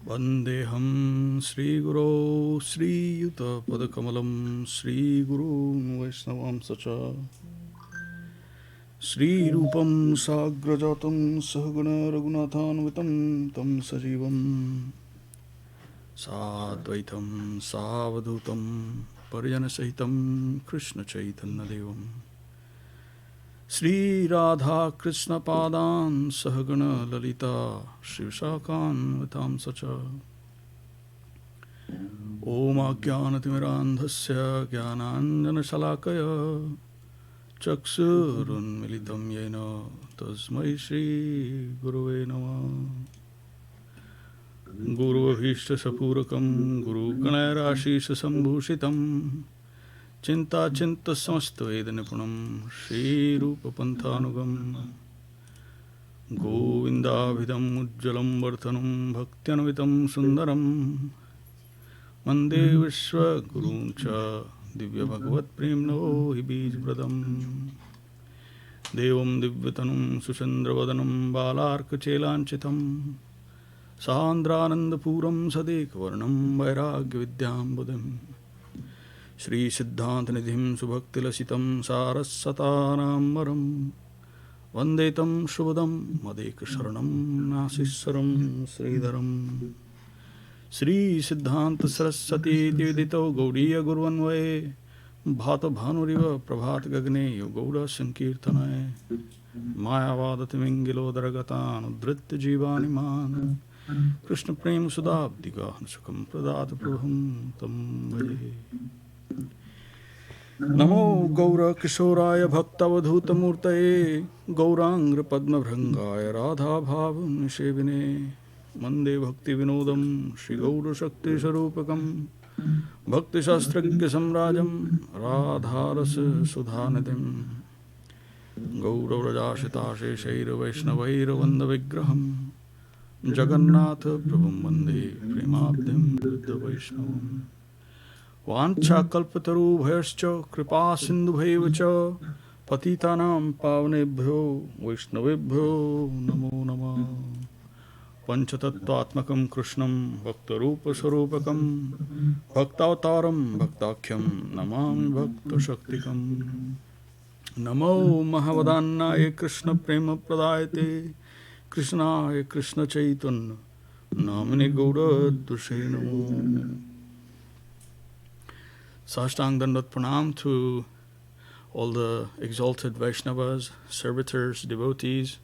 Vandeham Sri Guru Sri Yuta Padakamalam Sri Guru Vaishnavam Sacha Sri Rupam Sagrajatam Sahaguna Raghunathan Vitam Tam Sajivam Sadvaitam Savadhutam Parijana Sahitam Krishna Chaitanya Devam Sri Radha Krishna Padan Sahagana Lalita Shivshakan Vitam Sacha Om Ajnanatirandhasya Jnananjana Shalakaya Chaksurun Militam Yena Tasmai Shri Guruve Namah Guru Bhishta Sapurakam Guru Kanayarashisha Sambhushitam Chinta Chinta Samasta Veda Nipunam Shri Rupa Panthanugam Govinda Vidam Ujjalam Varthanam Bhaktyanavitam Sundaram Mande Vishwa Guruncha Divya Bhagavat Premno Hibij Pradam Devam Divyatanam Sushandravadanam Balarka Chelanchitam Sandrananda Puram Sadek Varnam Vairagya Vidyam Buddham Shri Siddhanta Nidhim Subhaktilasitam Sarasataram Varam Vandetam Shubhadam Madeka Sharanam Nasisaram Śrīdharam Shri Siddhanta Saraswati Devidito Gauriya Gurvanvaye Bhata Bhanuriva Prabhat Gagne Yogoda Sankirtanaye Mayavadati Mingilo Daragatan Udritta Jivani Man Krishna Prem Sudabdiga Sukam Pradata Prabham Tam Vaye Namo Gaura Kishoraya Bhaktavadhuta Murtaye Gaurangra Padma Bhrangaya Radha Bhavam Nishevine Mande Bhakti Vinodam Shri Gaura Shakti Sarupakam Bhakti Shastragya Samrajam Radharasa Sudhanadim Gaura Rajashita Shaira Vaishnavaira Vanda Vigraham Jagannatha Prabhum Vande Premabdhim Buddha Vaishnavam Vancha kalpataru bhayascha kripa sindhu bhaivacha patitanam pavanebhyo vaishnavebhyo namo namah Panchatattvatmakam krishnam bhaktarupa sarupakam bhaktavataram bhaktakhyam namami bhakta shaktikam Namo mahavadannaya krishna prema pradayate krishnaya krishna chaitanya namine gauda dushe namo Sashtang Dandat Pranam to all the exalted Vaishnavas, servitors, devotees,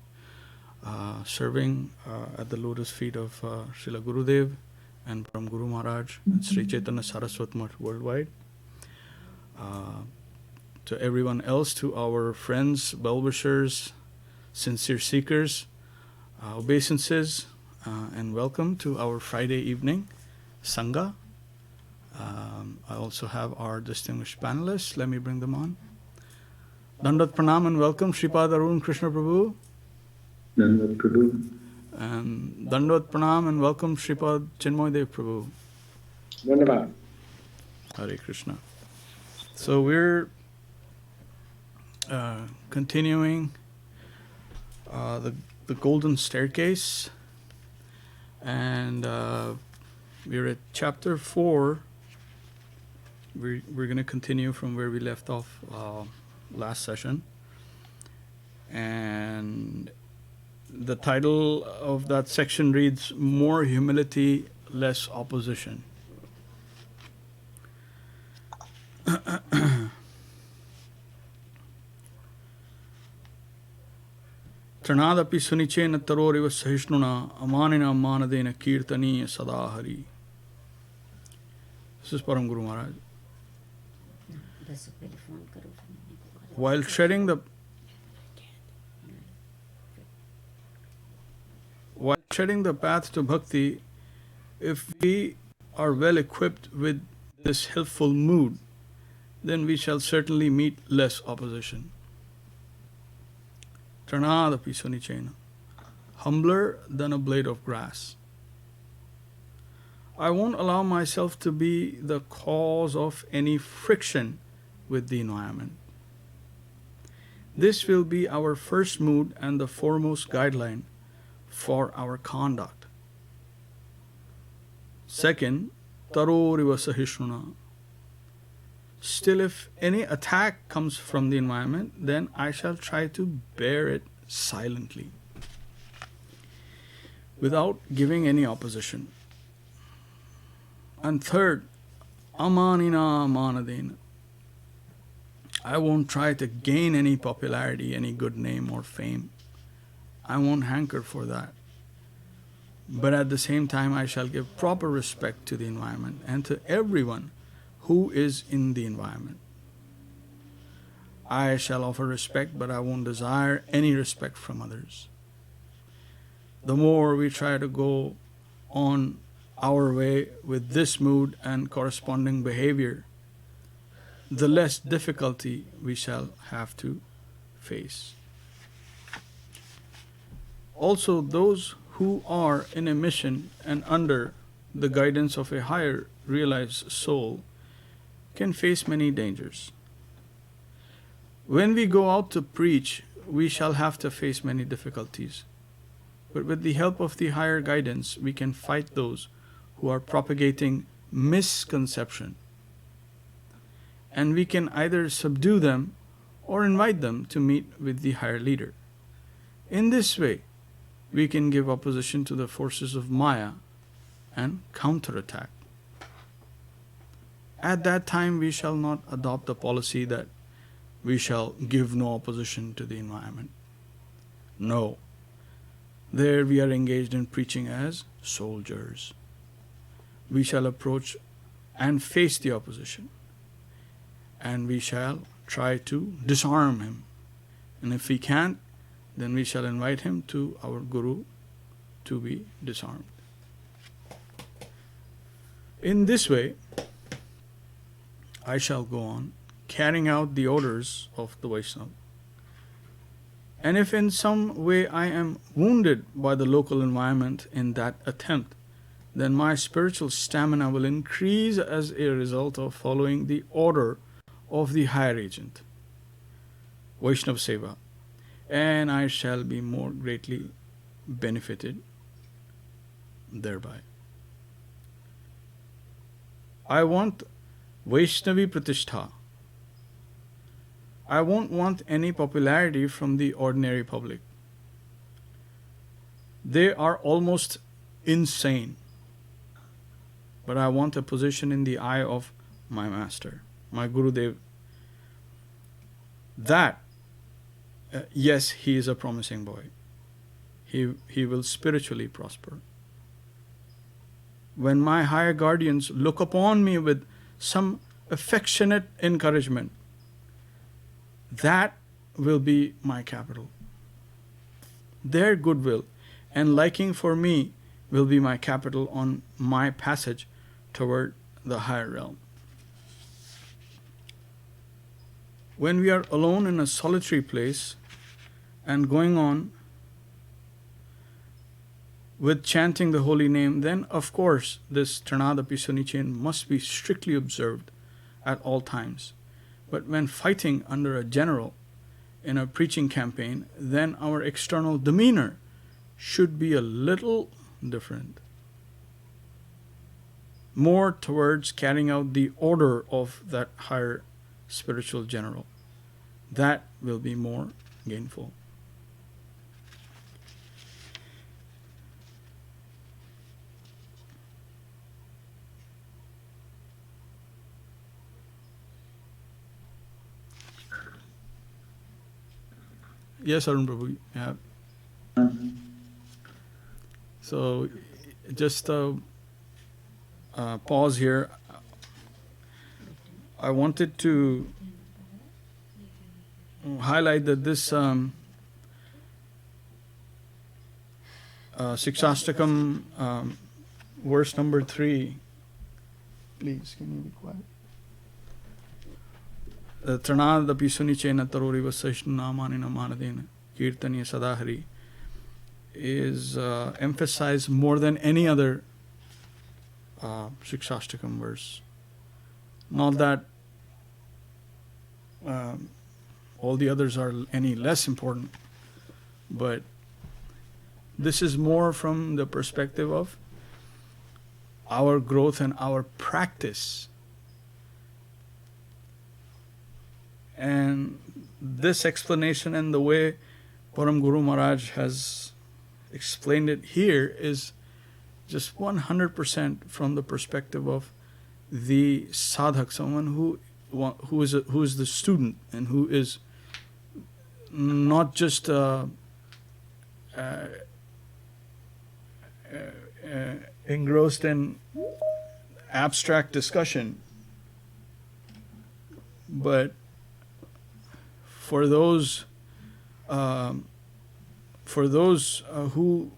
serving at the lotus feet of Srila Gurudev and from Guru Maharaj and Sri Chaitanya Saraswat Math worldwide. To everyone else, to our friends, well-wishers, sincere seekers, obeisances, and welcome to our Friday evening Sangha. I also have our distinguished panelists. Let me bring them on. Dandat Pranam and welcome Shripad Arun Krishna Prabhu. Dandat Prabhu. And Dandat Pranam and welcome Shripad Chinmoy Dev Prabhu. Dandavat. Hare Krishna. So we're continuing the Golden Staircase, and we're at chapter 4. We're going to continue from where we left off last session. And the title of that section reads, More Humility, Less Opposition. Tranadapi sunichena taroriva sahishnuna amanina manadena kirtaniya sadahari. This is Param Guru Maharaj. While treading the path to bhakti, if we are well equipped with this helpful mood, then we shall certainly meet less opposition. Tranadapi sunichena, humbler than a blade of grass. I won't allow myself to be the cause of any friction with the environment. This will be our first mood and the foremost guideline for our conduct. Second, taroriva sahishnuna. Still, if any attack comes from the environment, then I shall try to bear it silently, without giving any opposition. And third, amanina manadena. I won't try to gain any popularity, any good name or fame. I won't hanker for that. But at the same time, I shall give proper respect to the environment and to everyone who is in the environment. I shall offer respect, but I won't desire any respect from others. The more we try to go on our way with this mood and corresponding behavior, the less difficulty we shall have to face. Also, those who are in a mission and under the guidance of a higher realized soul can face many dangers. When we go out to preach, we shall have to face many difficulties. But with the help of the higher guidance, we can fight those who are propagating misconception. And we can either subdue them or invite them to meet with the higher leader. In this way, we can give opposition to the forces of Maya and counterattack. At that time, we shall not adopt the policy that we shall give no opposition to the environment. No. There we are engaged in preaching as soldiers. We shall approach and face the opposition. And we shall try to disarm him. And if we can't, then we shall invite him to our Guru to be disarmed. In this way, I shall go on carrying out the orders of the Vaishnava. And if in some way I am wounded by the local environment in that attempt, then my spiritual stamina will increase as a result of following the order of the higher agent, Vaishnava Seva, and I shall be more greatly benefited thereby. I want Vaishnavi Pratishtha. I won't want any popularity from the ordinary public. They are almost insane. But I want a position in the eye of my master, my Gurudev. That, yes, he is a promising boy. He will spiritually prosper. When my higher guardians look upon me with some affectionate encouragement, that will be my capital. Their goodwill and liking for me will be my capital on my passage toward the higher realm. When we are alone in a solitary place and going on with chanting the holy name, then of course this Trinadapi Sunichain must be strictly observed at all times. But when fighting under a general in a preaching campaign, then our external demeanor should be a little different. More towards carrying out the order of that higher spiritual general. That will be more gainful. Yes, Arun Prabhu. Yeah. So, just pause here. I wanted to highlight that this Sikshastakam verse number 3. Please, can you be quiet? Tranadapi sunichena taroriva saishnamanina manadena kirtaniya sadahari is emphasized more than any other Sikshastakam verse. Not that all the others are any less important, but this is more from the perspective of our growth and our practice. And this explanation and the way Param Guru Maharaj has explained it here is just 100% from the perspective of the sadhak, someone who is the student and who is not just engrossed in abstract discussion, but for those who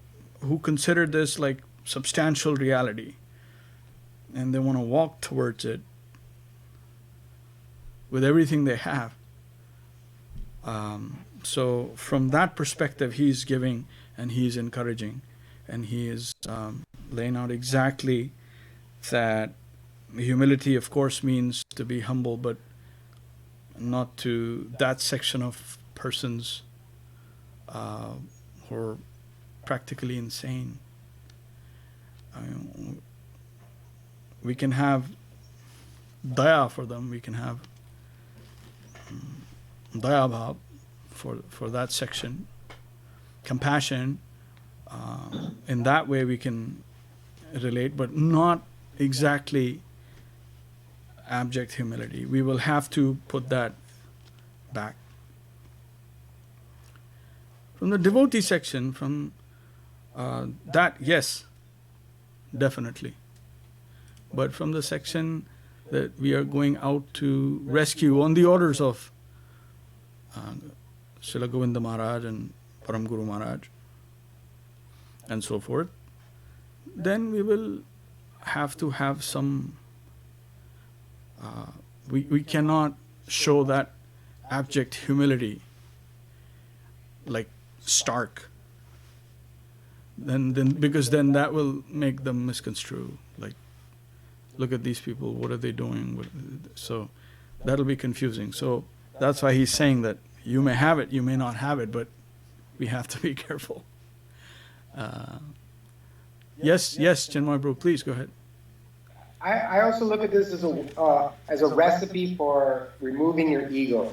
consider this like substantial reality and they want to walk towards it with everything they have. So from that perspective, he's giving and he's encouraging, and he is laying out exactly that humility, of course, means to be humble, but not to that section of persons who are practically insane. We can have daya for them, we can have daya bhav for that section, compassion, in that way we can relate, but not exactly abject humility. We will have to put that back. From the devotee section, from that, yes, definitely. But from the section that we are going out to rescue on the orders of Srila Govinda Maharaj and Param Guru Maharaj and so forth, then we will have to have some, we cannot show that abject humility like stark, then because then that will make them misconstrue, like, look at these people, what are they doing? So that'll be confusing. So that's why he's saying that you may have it, you may not have it, but we have to be careful. Yes, Chinmay bro, please go ahead. I also look at this as a recipe for removing your ego.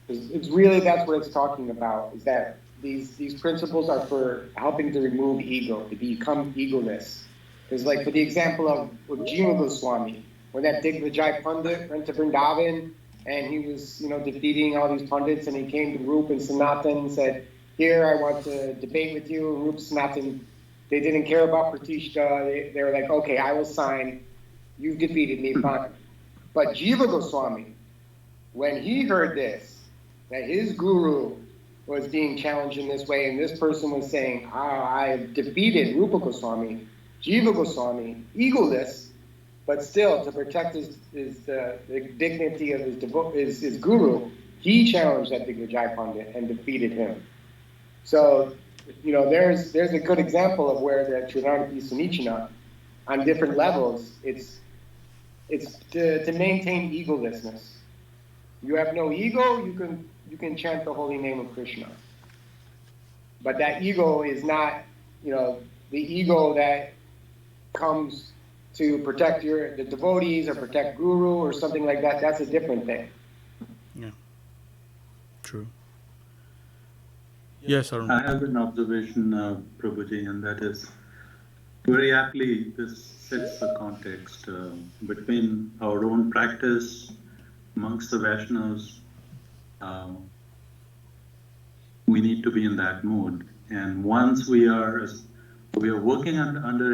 It's really, that's what it's talking about, is that these principles are for helping to remove ego, to become egoless. Because like for the example of Dev-Goswamī, when that Digvijay Pandit went to Vrindavan and he was, defeating all these Pandits, and he came to Rup and Sanatan and said, here, I want to debate with you. And Rup, Sanatan, they didn't care about Pratishtha. They were like, okay, I will sign. You've defeated me, fine. But Dev-Goswamī, when he heard this, that his guru was being challenged in this way, and this person was saying, I defeated Rupa Goswami, Dev-Goswamī, egoless, but still to protect the dignity of his guru, he challenged that Digvijay Pandit and defeated him. So, there's a good example of where the Trinarthi Sunichana, on different levels, it's to maintain egolessness. You have no ego, you can chant the holy name of Krishna. But that ego is not, the ego that comes to protect the devotees or protect guru or something like that. That's a different thing. Yeah, true. Yes, Arun. I have an observation, Prabhuji, and that is very aptly this sets the context between our own practice amongst the Vaishnavas. We need to be in that mood, and once we are working under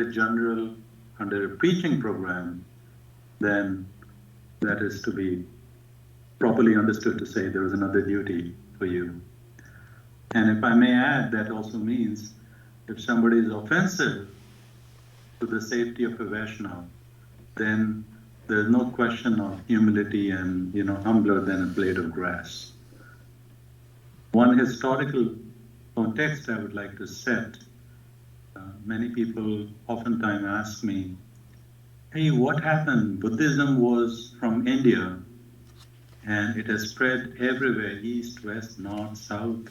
a preaching program, then that is to be properly understood to say there is another duty for you. And if I may add, that also means if somebody is offensive to the safety of a Vaishnava, then there's no question of humility and, humbler than a blade of grass. One historical context I would like to set. Many people oftentimes ask me, hey, what happened? Buddhism was from India and it has spread everywhere, east, west, north, south.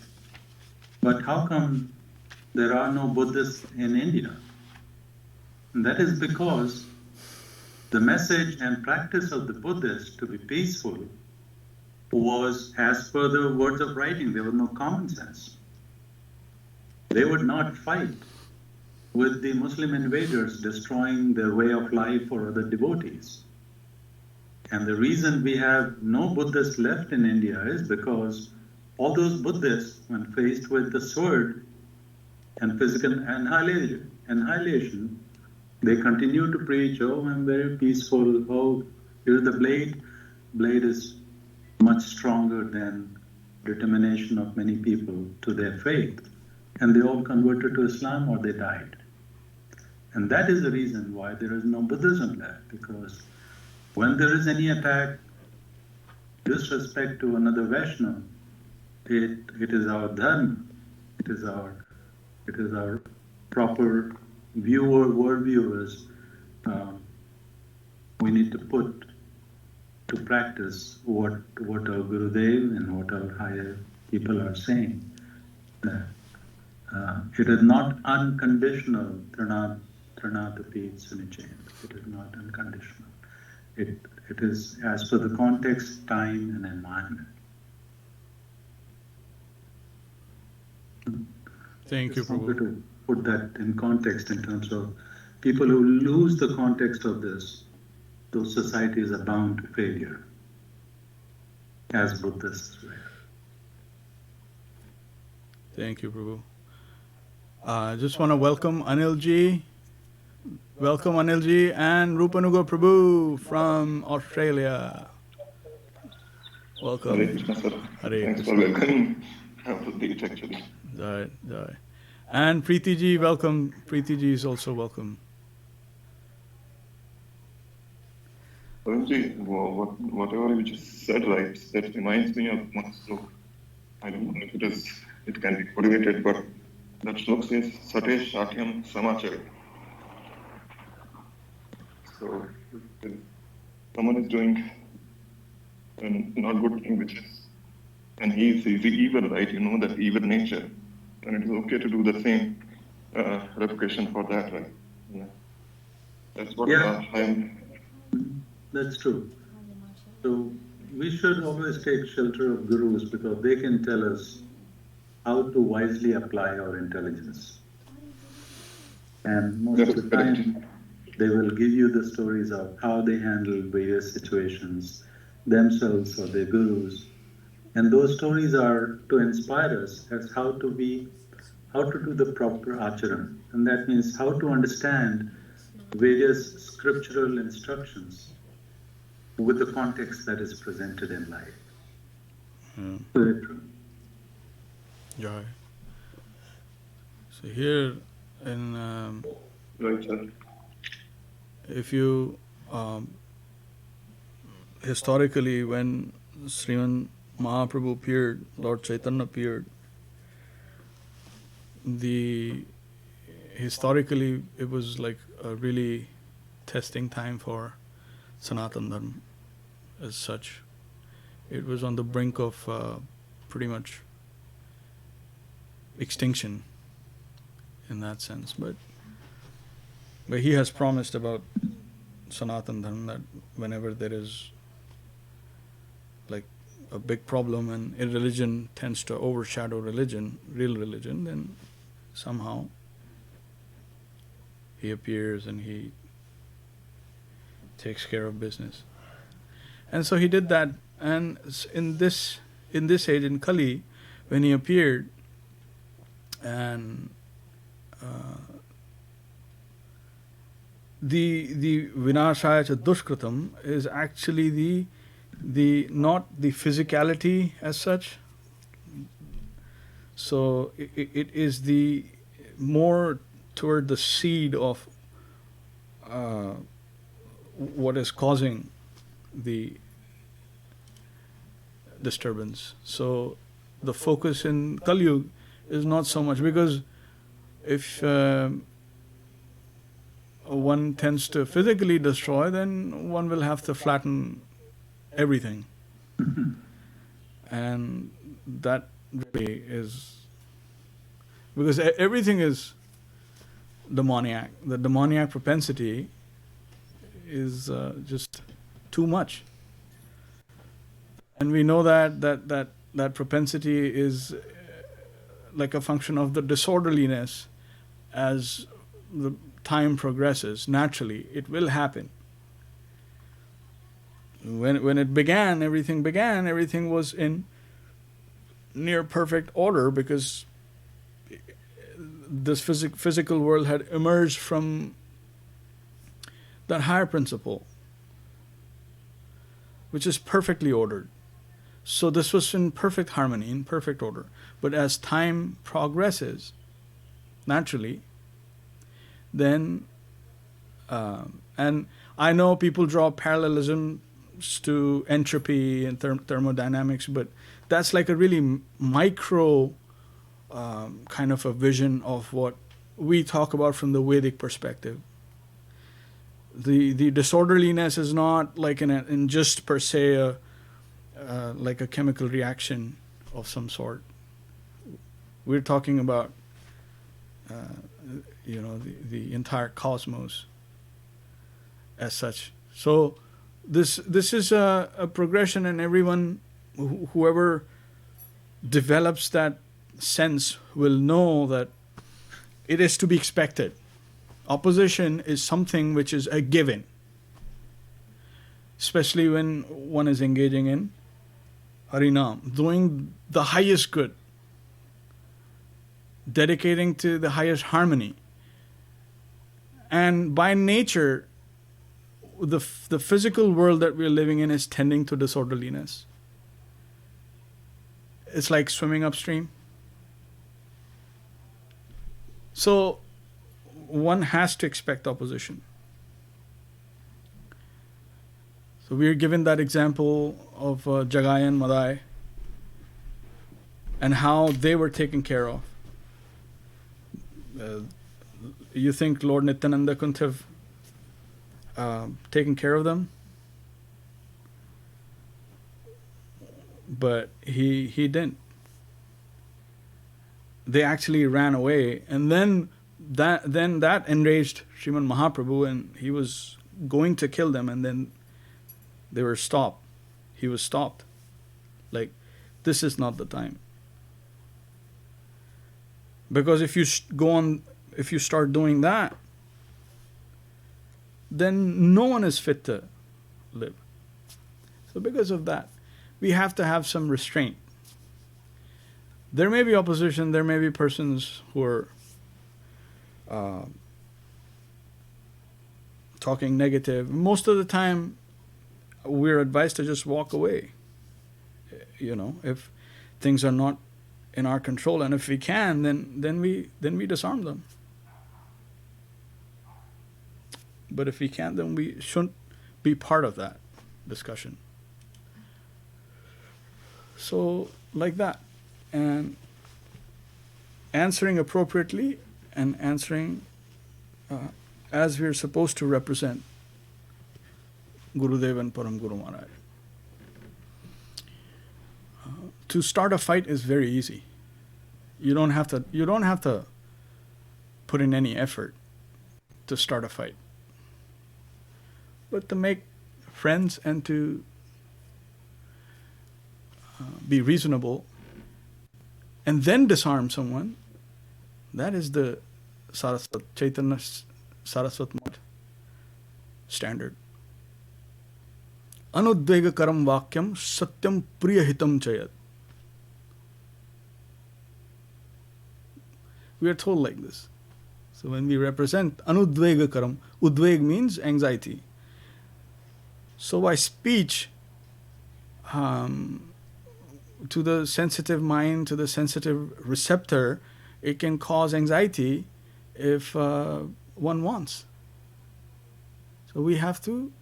But how come there are no Buddhists in India? And that is because the message and practice of the Buddhists to be peaceful was as per the words of writing. There was no common sense. They would not fight with the Muslim invaders destroying their way of life for other devotees. And the reason we have no Buddhists left in India is because all those Buddhists, when faced with the sword and physical annihilation, they continue to preach, oh, I'm very peaceful, oh, here's the blade. Blade is much stronger than determination of many people to their faith. And they all converted to Islam or they died. And that is the reason why there is no Buddhism left, because when there is any attack, disrespect to another Vaishnava, it is our dharma, it is our proper view or worldview is we need to put to practice what our Gurudev and what our higher people are saying. It is not unconditional, Trinatapi Sunichet. It is not unconditional. It is as per the context, time and environment. Thank you, Just wanted Prabhu. to put that in context in terms of people who lose the context of this, those societies are bound to failure, as Buddhists were. Thank you, Prabhu. I just want to welcome Anilji. Welcome Anilji and Rupanuga Prabhu from Australia. Welcome. Hare Krishna, sir. Hare Thanks Krishna. for welcoming. I have to date actually. Jai, Jai. And Preeti ji, welcome. Preeti ji is also welcome. Varunji, whatever you just said, right, that reminds me of one sloka. I don't know if it can be correlated, but that sloka says, Sate Shakyam Samachari. So, if someone is doing a not good thing, which is, and he is evil, right, you know, that evil nature, and it is okay to do the same replication for that, right? Yeah. That's what Yeah. I'm. That's true. So we should always take shelter of gurus because they can tell us how to wisely apply our intelligence. And most of the time, they will give you the stories of how they handle various situations, themselves or their gurus. And those stories are to inspire us as how to do the proper acharan. And that means how to understand various scriptural instructions with the context that is presented in life. Very true. Jai. So here in Right, sir. if you historically when Sriman Mahaprabhu appeared, Lord Chaitanya appeared, historically it was like a really testing time for Sanatana Dharma as such. It was on the brink of pretty much extinction in that sense, but he has promised about Sanatana Dharma that whenever there is like a big problem and religion tends to overshadow religion, real religion, then somehow he appears and he takes care of business. And so he did that, and in this age, in Kali, when he appeared, and the vinashaya cha dushkritam is actually the not the physicality as such. So it is the more toward the seed of what is causing the disturbance. So the focus in Kali Yuga is not so much, because if one tends to physically destroy, then one will have to flatten everything. And that really is, because everything is demoniac. The demoniac propensity is just too much. And we know that propensity is like a function of the disorderliness. As the time progresses, naturally it will happen. When it began, everything was in near perfect order, because this physical world had emerged from that higher principle, which is perfectly ordered. So this was in perfect harmony, in perfect order. But as time progresses, naturally, then, and I know people draw parallelisms to entropy and thermodynamics, but that's like a really micro kind of a vision of what we talk about from the Vedic perspective. The disorderliness is not like in just per se like a chemical reaction of some sort. We're talking about the entire cosmos as such. So this is a progression, and everyone, whoever develops that sense, will know that it is to be expected. Opposition is something which is a given, especially when one is engaging in Harinam, doing the highest good, dedicating to the highest harmony. And by nature, the physical world that we're living in is tending to disorderliness. It's like swimming upstream. So one has to expect opposition. So we are given that example of Jagai and Madai and how they were taken care of. You think Lord Nityananda couldn't have taken care of them? But he didn't. They actually ran away, and then that enraged Sriman Mahaprabhu, and he was going to kill them, and then they were stopped. He was stopped. Like, this is not the time. Because if you start doing that, then no one is fit to live. So because of that, we have to have some restraint. There may be opposition, there may be persons who are talking negative. Most of the time, we're advised to just walk away. If things are not in our control, and if we can, then we disarm them. But if we can't, then we shouldn't be part of that discussion. So, like that. And answering appropriately and answering as we're supposed to represent Gurudev and Param Guru Maharaj. To start a fight is very easy. You don't have to put in any effort to start a fight. But to make friends and to be reasonable and then disarm someone, that is the Chaitanya Saraswat Math standard. Anudvegakaram vakyam satyam priyahitam chayat. We are told like this. So when we represent anudvegakaram, udveg means anxiety. So by speech, to the sensitive mind, to the sensitive receptor, it can cause anxiety if one wants. So we have to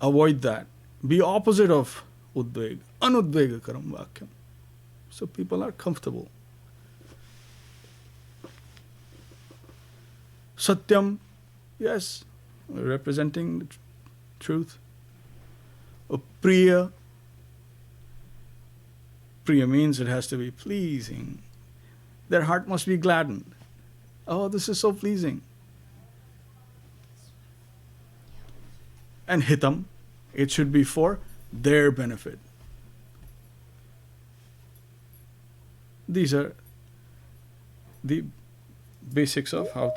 avoid that. Be opposite of udveg, anudvegakaram vakyam. So people are comfortable. Satyam, yes, representing the truth. Priya means it has to be pleasing. Their heart must be gladdened. Oh, this is so pleasing. and hitam. It should be for their benefit. These are the basics of how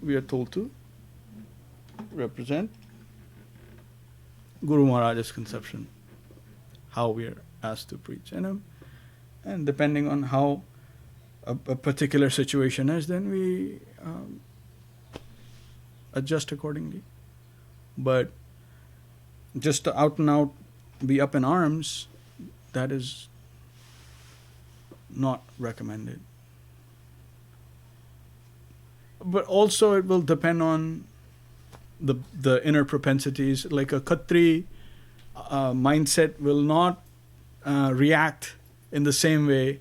we are told to represent Guru Maharaj's conception, how we are asked to preach. And depending on how a particular situation is, then we adjust accordingly. But just to out and out be up in arms, that is not recommended. But also it will depend on the inner propensities. Like a Khatri mindset will not react in the same way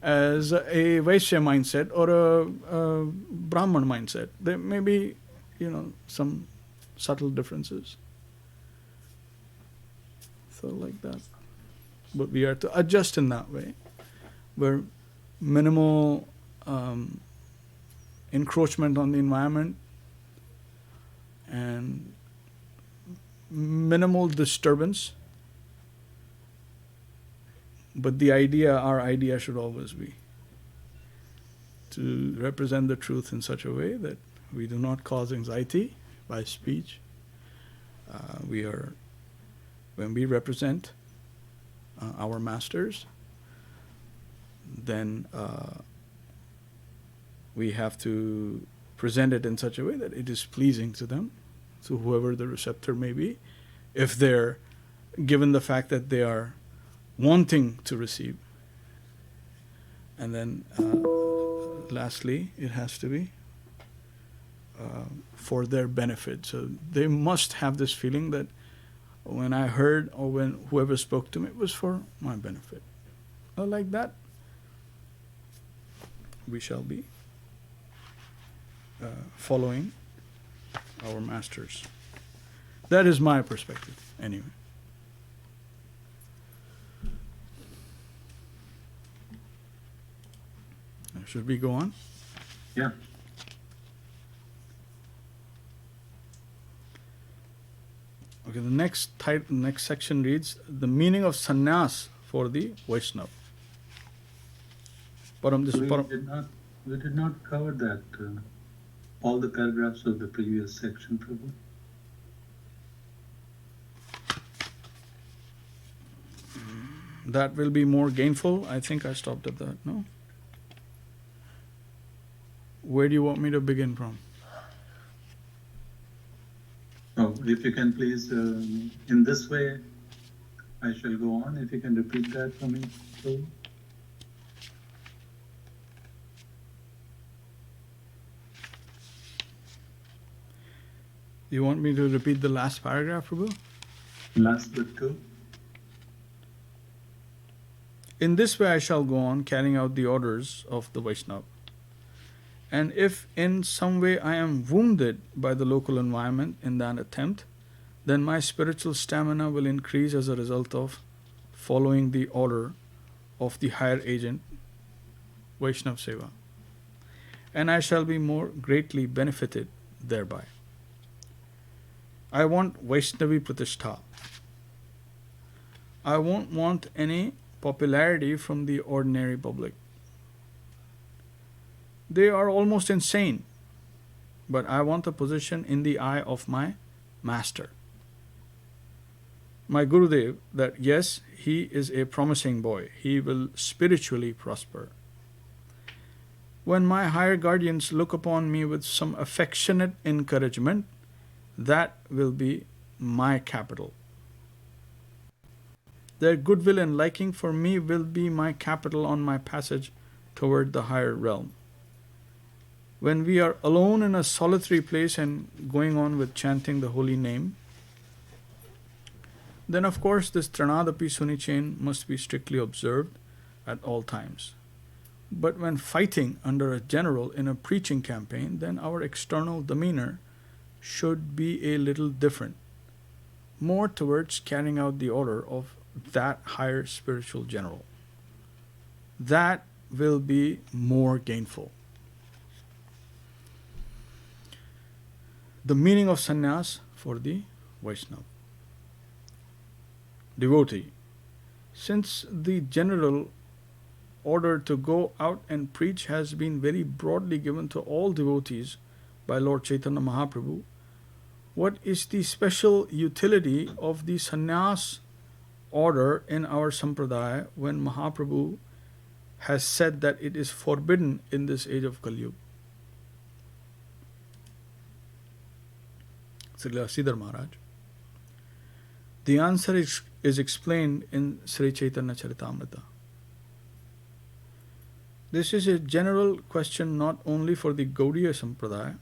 as a Vaishya mindset or a Brahman mindset. There may be, some subtle differences. So like that. But we are to adjust in that way, where minimal encroachment on the environment and minimal disturbance. But our idea should always be to represent the truth in such a way that we do not cause anxiety by speech. When we represent our masters, then we have to present it in such a way that it is pleasing to them, to whoever the receptor may be, if they're given the fact that they are wanting to receive. And then lastly, it has to be for their benefit. So they must have this feeling that when I heard or when whoever spoke to me, it was for my benefit. Like that, we shall be following our masters. That is my perspective, anyway. Should we go on? Yeah. Okay, the next section reads the meaning of sannyas for the Vaishnava. We did not cover that, all the paragraphs of the previous section, Prabhu. That will be more gainful. I think I stopped at that, no? Where do you want me to begin from? Oh, if you can please, in this way, I shall go on. If you can repeat that for me, Prabhu. You want me to repeat the last paragraph, Prabhu? Last bit too. In this way I shall go on carrying out the orders of the Vaishnava. And if in some way I am wounded by the local environment in that attempt, then my spiritual stamina will increase as a result of following the order of the higher agent, Vaishnava Seva. And I shall be more greatly benefited thereby. I want Vaishnavi Pratishtha. I won't want any popularity from the ordinary public. They are almost insane, but I want a position in the eye of my master, my Gurudev, that yes, he is a promising boy. He will spiritually prosper. When my higher guardians look upon me with some affectionate encouragement, that will be my capital. Their goodwill and liking for me will be my capital on my passage toward the higher realm. When we are alone in a solitary place and going on with chanting the holy name, then of course this Tranadapi Suni chain must be strictly observed at all times. But when fighting under a general in a preaching campaign, then our external demeanor should be a little different, more towards carrying out the order of that higher spiritual general. That will be more gainful. The meaning of sannyas for the Vaishnava. Devotee. Since the general order to go out and preach has been very broadly given to all devotees by Lord Chaitanya Mahaprabhu, what is the special utility of the sannyas order in our sampradaya when Mahaprabhu has said that it is forbidden in this age of Kali Yuga? Śrīdhar Maharaj. The answer is explained in Sri Chaitanya Charitamrita. This is a general question not only for the Gaudiya Sampradaya,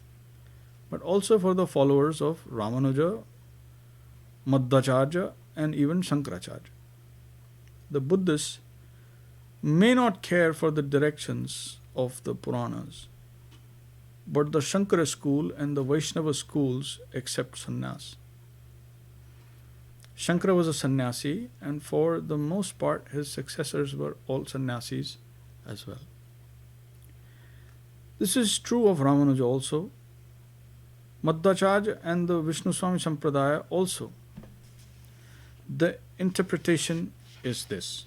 but also for the followers of Ramanuja, Madhvacharya, and even Shankaracharya. The Buddhists may not care for the directions of the Puranas, but the Shankara school and the Vaishnava schools accept sannyas. Shankara was a sannyasi, and for the most part his successors were all sannyasis as well. This is true of Ramanuja also, Madhvacharya and the Vishnu Swami Sampradaya also. The interpretation is this.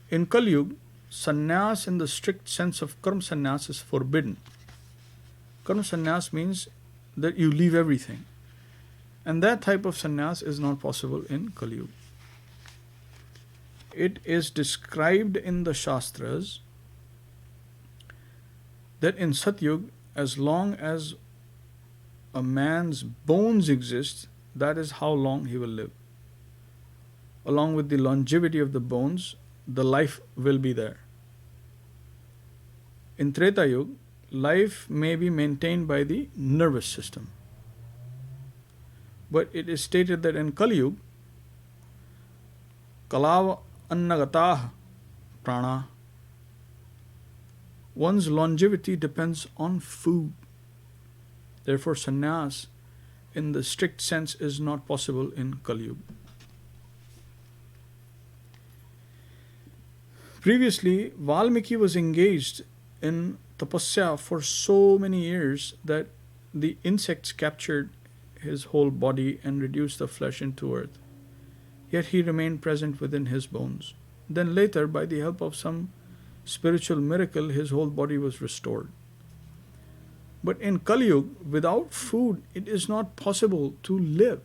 In Kali Yuga, sannyas in the strict sense of karma sannyas is forbidden. Karma sannyas means that you leave everything. And that type of sannyas is not possible in Kali Yuga. It is described in the Shastras that in Satyug, as long as a man's bones exist, that is how long he will live. Along with the longevity of the bones, the life will be there. In Treta Yuga, life may be maintained by the nervous system. But it is stated that in Kali Yuga, Kalava Annagatah Prana, one's longevity depends on food. Therefore, sannyas in the strict sense is not possible in Kali Yuga. Previously, Valmiki was engaged in tapasya for so many years that the insects captured his whole body and reduced the flesh into earth. Yet he remained present within his bones. Then later, by the help of some spiritual miracle, his whole body was restored. But in Kali Yuga, without food, it is not possible to live.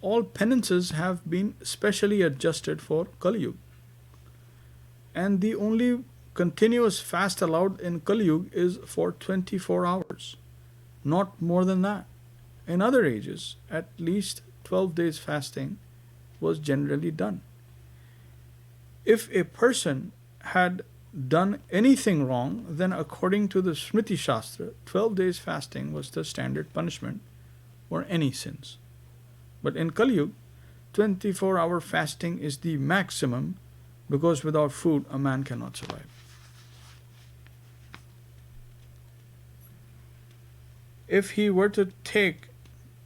All penances have been specially adjusted for Kali Yuga. And the only continuous fast allowed in Kali Yuga is for 24 hours, not more than that. In other ages, at least 12 days fasting was generally done. If a person had done anything wrong, then according to the Smriti Shastra, 12 days fasting was the standard punishment for any sins. But in Kali Yuga, 24-hour fasting is the maximum, because without food a man cannot survive. If he were to take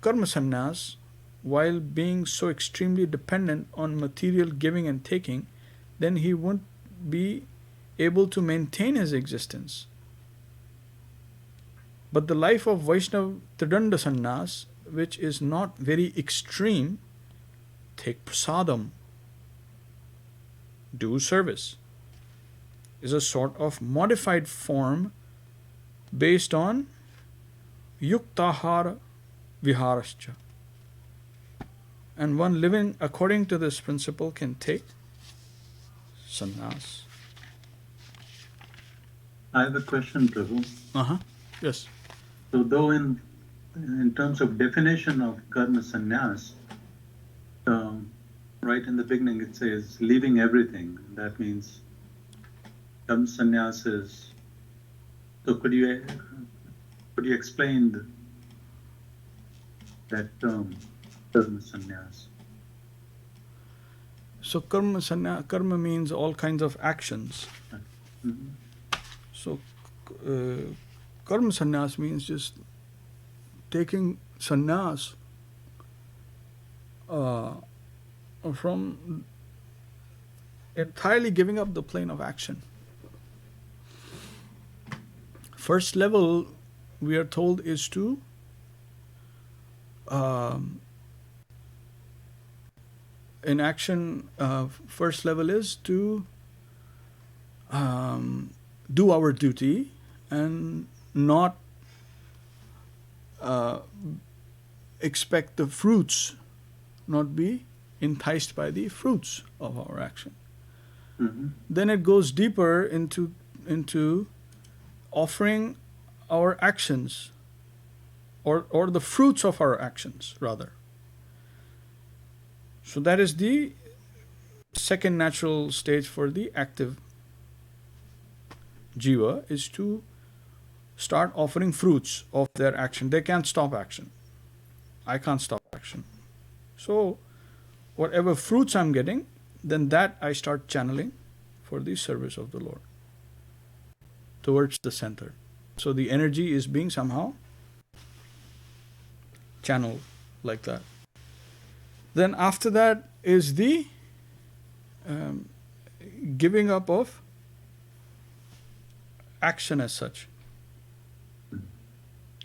karma sannyas while being so extremely dependent on material giving and taking, then he wouldn't be able to maintain his existence. But the life of Vaishnava Tridanda sannyas, which is not very extreme, take prasadam, do service, is a sort of modified form based on yuktahara viharascha. And one living according to this principle can take sannyas. I have a question, Prabhu. Yes. So though in terms of definition of karma sannyas, right in the beginning it says leaving everything. That means karma sannyas is. So could you explain that term, karma sannyas? So karma means all kinds of actions. Mm-hmm. So karma sannyas means just taking sannyas from entirely giving up the plane of action. First level, we are told, is to in action, first level is to do our duty and not expect the fruits, not be enticed by the fruits of our action. Then it goes deeper into offering our actions, or the fruits of our actions, rather. So that is the second natural stage for the active jiva, is to start offering fruits of their action. They can't stop action. I can't stop action. So whatever fruits I'm getting, then that I start channeling for the service of the Lord towards the center. So the energy is being somehow channeled like that. Then after that is the giving up of action as such,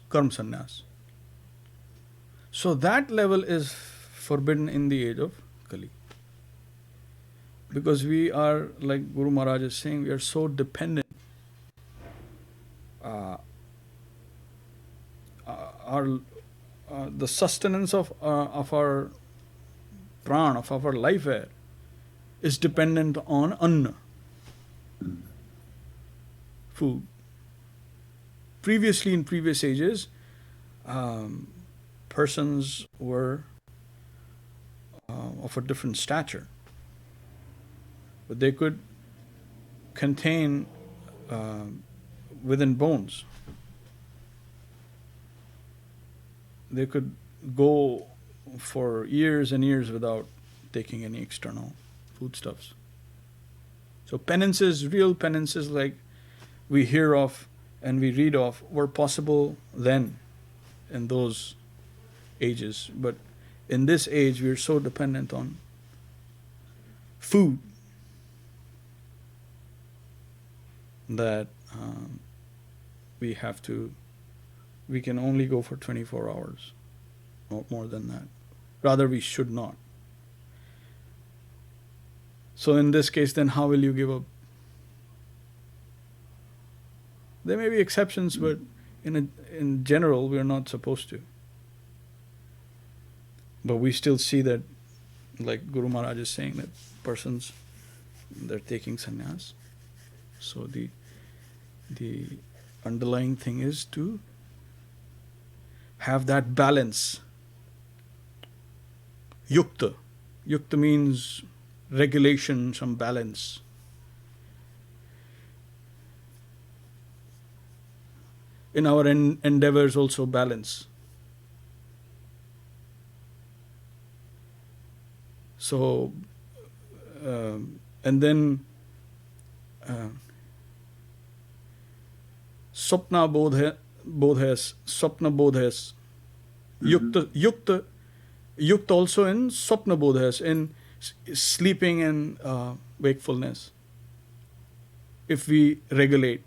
karma sannyas. So that level is forbidden in the age of Kali. Because we are, like Guru Maharaj is saying, we are so dependent. The sustenance of our pran, of our life air, is dependent on anna, food. Previously, in previous ages, persons were of a different stature, but they could contain within bones. They could go for years and years without taking any external foodstuffs. So penances, real penances like we hear of and we read of, were possible then, in those ages. But in this age, we are so dependent on food that we can only go for 24 hours, not more than that. Rather, we should not. So in this case, then how will you give up? There may be exceptions, but in general, we are not supposed to. But we still see that, like Guru Maharaj is saying, that persons, they're taking sannyas. So the underlying thing is to have that balance. Yukta. Yukta means regulation, some balance. In our endeavors also balance. So, and then Swapna bodhas, yukta also in Swapna bodhas, in sleeping and wakefulness. If we regulate.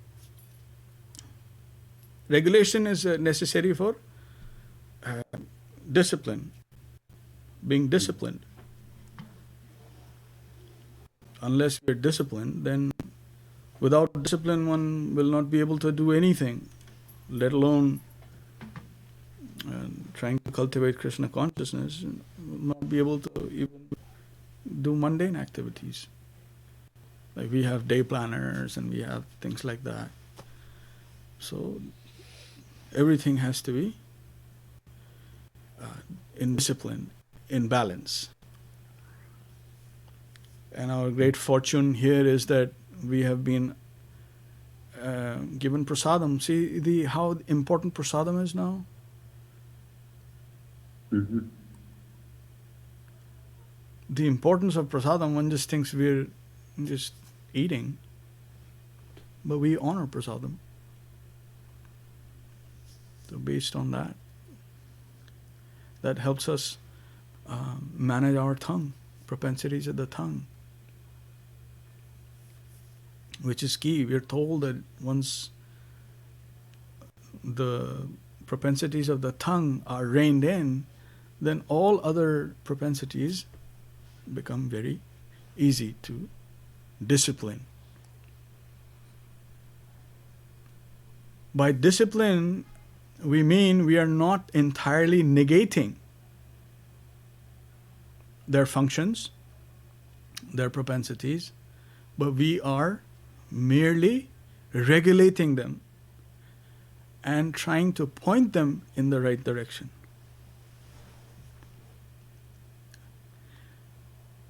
Regulation is necessary for discipline, being disciplined. Unless we are disciplined, then without discipline one will not be able to do anything, let alone trying to cultivate Krishna consciousness, will not be able to even do mundane activities. Like we have day planners and we have things like that. So everything has to be in discipline, in balance. And our great fortune here is that we have been given prasadam. See how important prasadam is now? Mm-hmm. The importance of prasadam, one just thinks we're just eating, but we honor prasadam. So based on that, that helps us manage our tongue, propensities of the tongue, which is key. We are told that once the propensities of the tongue are reined in, then all other propensities become very easy to discipline. By discipline, we mean we are not entirely negating their functions, their propensities, but we are merely regulating them and trying to point them in the right direction.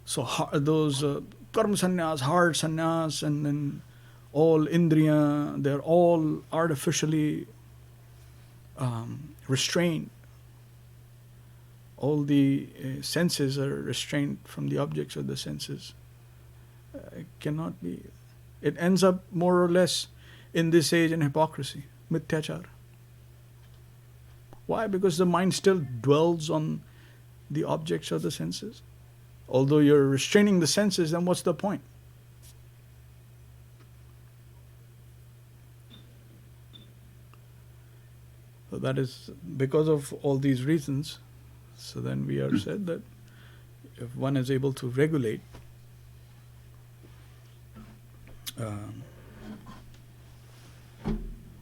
So those karma sannyas, heart sannyas, and then all indriya, they're all artificially restrained. All the senses are restrained from the objects of the senses. It cannot be. It ends up more or less in this age in hypocrisy, mithyachar. Why? Because the mind still dwells on the objects of the senses. Although you're restraining the senses, then what's the point? So that is because of all these reasons. So then we are said that if one is able to regulate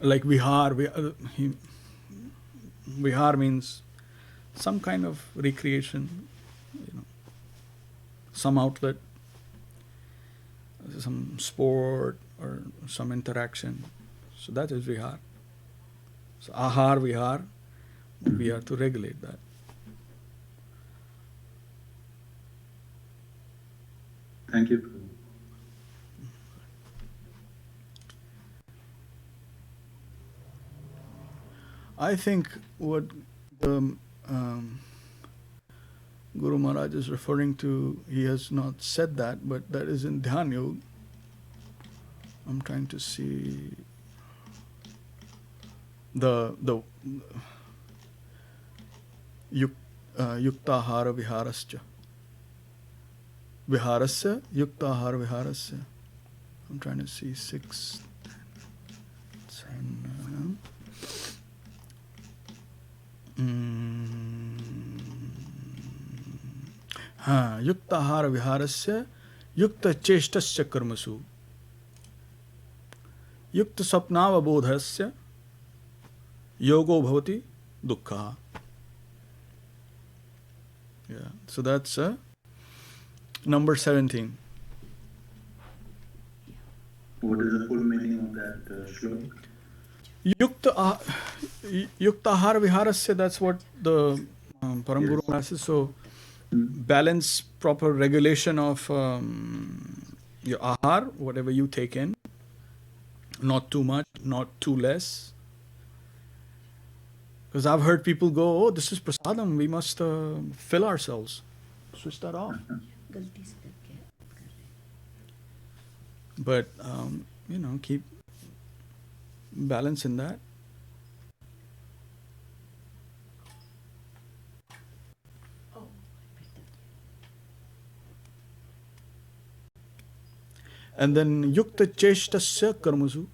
like vihar, vihar means some kind of recreation, some outlet, some sport or some interaction. So that is vihar. So ahar, vihar, we are to regulate that. Thank you. I think what the Guru Maharaj is referring to, he has not said that, but that is in Dhyan Yoga. I'm trying to see the yuktahara viharascha. Viharasya, yuktahara viharasya. I'm trying to see 6, 10, युक्ताहार विहारस्य युक्त चेष्टस्य कर्मसु युक्त स्वप्नावबोधस्य योगो भवति दुःखः. Yeah, so that's number 17. What is the full meaning of that shlok? Yuktahar viharasya, that's what the Param Guru says. So, balance, proper regulation of your ahar, whatever you take in, not too much, not too less. Because I've heard people go, oh, this is prasadam, we must fill ourselves. Switch that off. But, keep balance in that. And then yukta cheshtasya karmasu.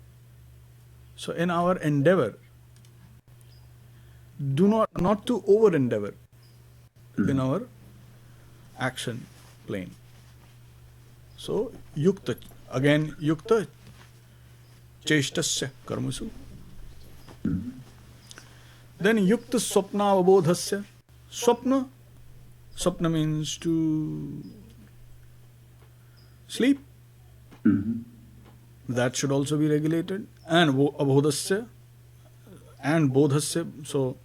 So in our endeavor, do not to over endeavor in our action plane. So yukta, again yukta cheshtasya karmasu. Then yukta swapna avabodhasya. Swapna means to sleep. That should also be regulated. And abodhasya and bodhasya. So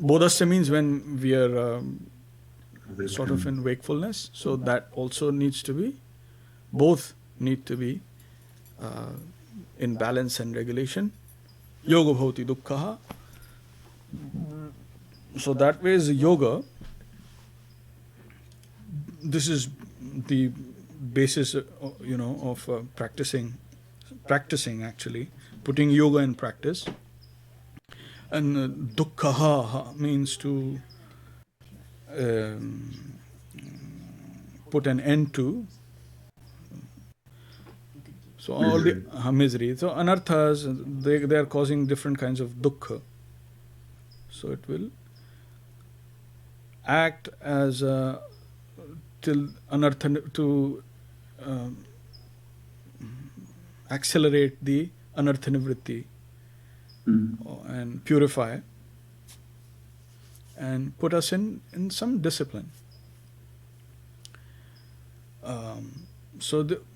bodhasya means when we are sort of in wakefulness. So that also needs to be, both need to be in balance and regulation. Yoga bhavati dukkhaha. So that way is yoga. This is the basis, of practicing actually, putting yoga in practice. And dukkhaha means to put an end to. So all the misery. So anarthas, they are causing different kinds of dukkha. So it will act as a till anartha to accelerate the anartha nivritti and purify and put us in some discipline.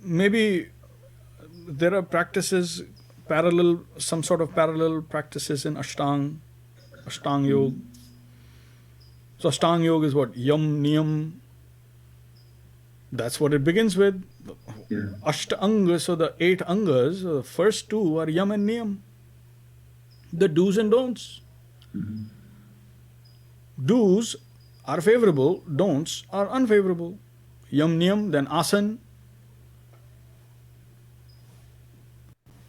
Maybe there are practices parallel, some sort of parallel practices in Ashtang Yoga. So Ashtang Yoga is what? Yam, Niyam. That's what it begins with. Yeah. Ashtanga, so the 8 angas, the first 2 are Yam and Niyam. The do's and don'ts. Do's are favorable, don'ts are unfavorable. Yam, Niyam, then Asan,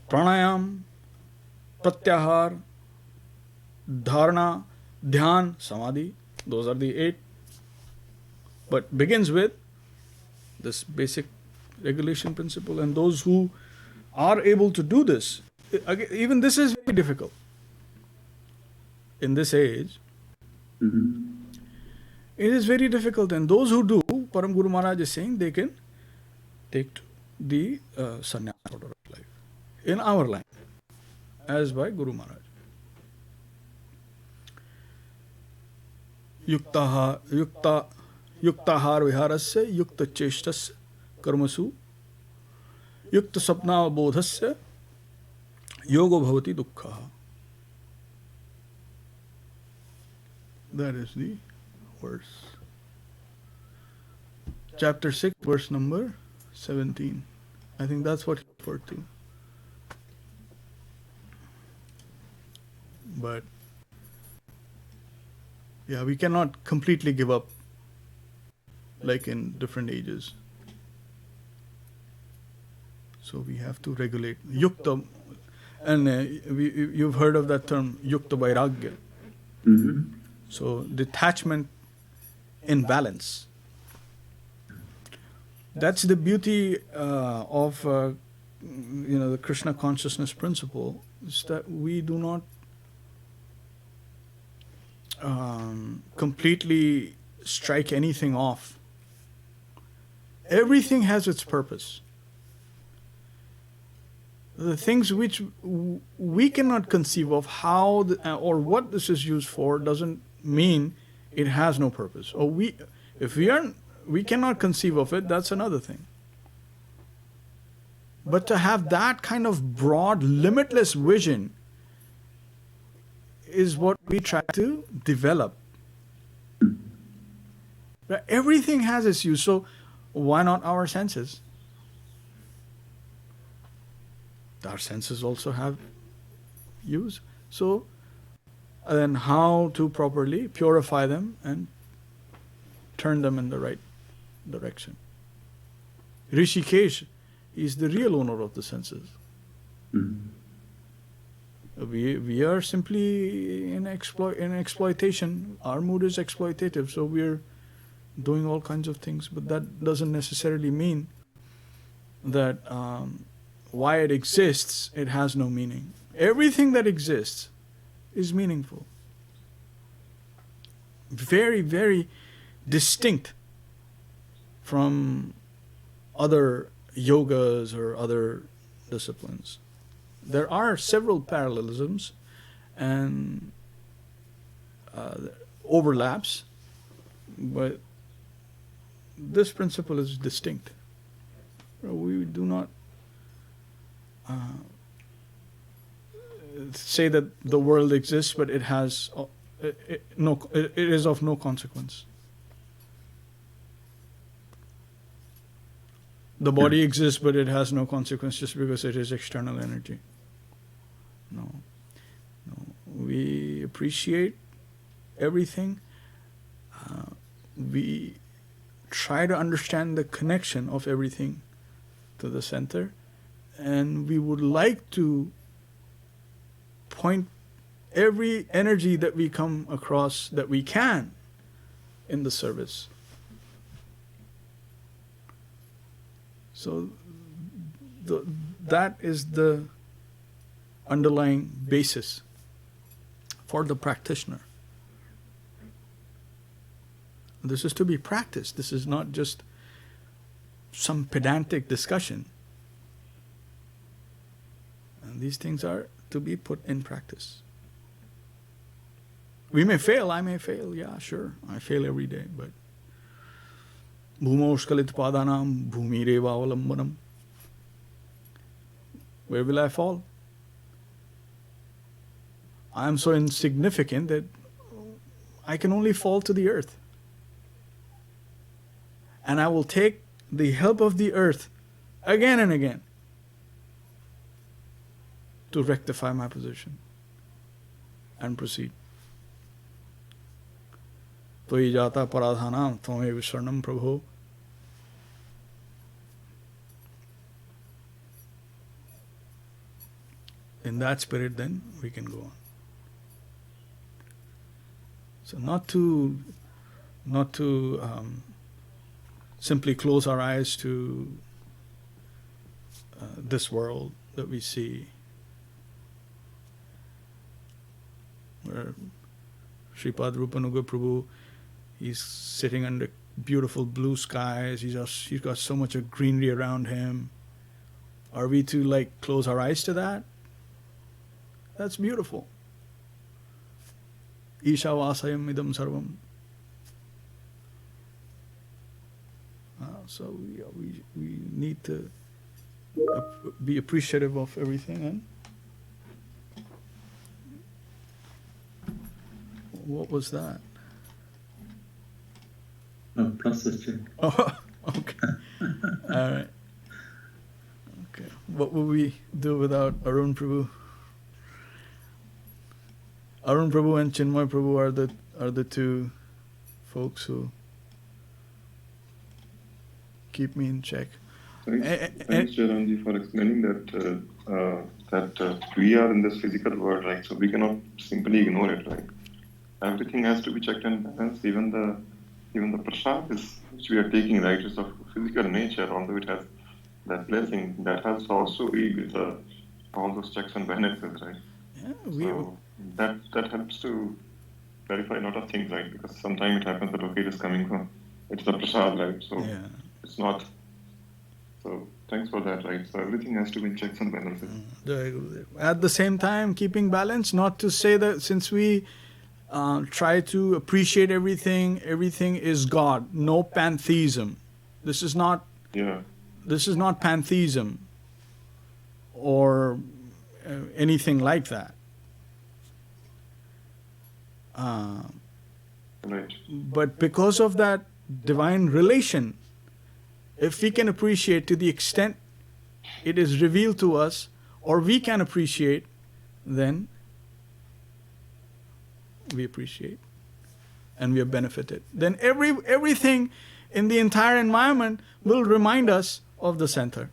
Pranayam, Pratyahar, Dharana, Dhyan, Samadhi. Those are the 8. But begins with this basic regulation principle. And those who are able to do this, even this is very difficult. In this age, it is very difficult. And those who do, Param Guru Maharaj is saying, they can take to the sannyas order of life. In our line, as by Guru Maharaj. Yuktahar viharasya, yukta cheshtasya, karmasu, yukta sapna bodhasya, yogo bhavati dukkha. That is the verse. Chapter 6, verse number 17. I think that's what he referred to. But yeah, we cannot completely give up like in different ages. So we have to regulate. Yukta, and you've heard of that term, Yukta Vairagya. So detachment in balance. That's the beauty of the Krishna consciousness principle, is that we do not completely strike anything off. Everything has its purpose. The things which we cannot conceive of how or what this is used for doesn't mean it has no purpose. Or if we cannot conceive of it, that's another thing. But to have that kind of broad, limitless vision is what we try to develop. Everything has its use, so why not our senses? Our senses also have use. So then how to properly purify them and turn them in the right direction. Rishikesh is the real owner of the senses. We are simply in exploitation. Our mood is exploitative, so we're doing all kinds of things. But that doesn't necessarily mean that why it exists, it has no meaning. Everything that exists is meaningful. Very, very distinct from other yogas or other disciplines. There are several parallelisms and overlaps, but this principle is distinct. We do not say that the world exists, but it has it is of no consequence. The body exists, but it has no consequence just because it is external energy. No. We appreciate everything. We try to understand the connection of everything to the center, and we would like to point every energy that we come across that we can in the service. So that is the underlying basis for the practitioner. This is to be practiced. This is not just some pedantic discussion. And these things are to be put in practice. We may fail, I may fail, yeah, sure. I fail every day, but Bhumoshkalit padanam bhumireva avalambanam. Where will I fall? I am so insignificant that I can only fall to the earth. And I will take the help of the earth again and again to rectify my position and proceed. Toyi jata paradhanam tvame visharnam prabho. In that spirit, then we can go on. So not to simply close our eyes to this world that we see, where Sripad Rupanuga Prabhu, he's sitting under beautiful blue skies. He's got so much of greenery around him. Are we to close our eyes to that? That's beautiful. Isha vasayam idam sarvam. So we need to be appreciative of everything. And what was that? Oh, process check. Oh, okay. All right. Okay. What will we do without Arun Prabhu? Arun Prabhu and Chinmay Prabhu are the two folks who keep me in check. Thanks, Jaranji, for explaining that we are in this physical world, right? So we cannot simply ignore it, right? Everything has to be checked and balanced. Even the prasad which we are taking, right, is of physical nature, although it has that blessing, that has also with all those checks and balances, right? Yeah, that helps to clarify a lot of things, right? Because sometimes it happens that, okay, it is coming from, it's the prasad, right? So yeah. it's not. So thanks for that, right? So everything has to be in checks and balances. At the same time, keeping balance, not to say that since we try to appreciate everything is God. No pantheism. This is not pantheism or anything like that. Right. But because of that divine relation, if we can appreciate to the extent it is revealed to us, or we can appreciate, then we appreciate and we are benefited. Then everything in the entire environment will remind us of the center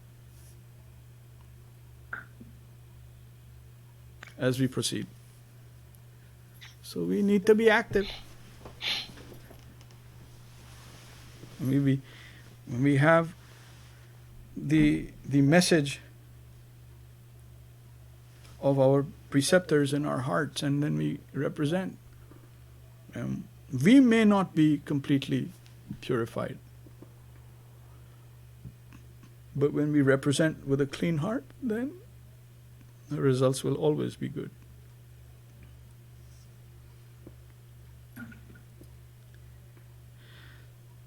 as we proceed. So we need to be active. When we have the message of our preceptors in our hearts, and then we represent, we may not be completely purified, but when we represent with a clean heart, then the results will always be good.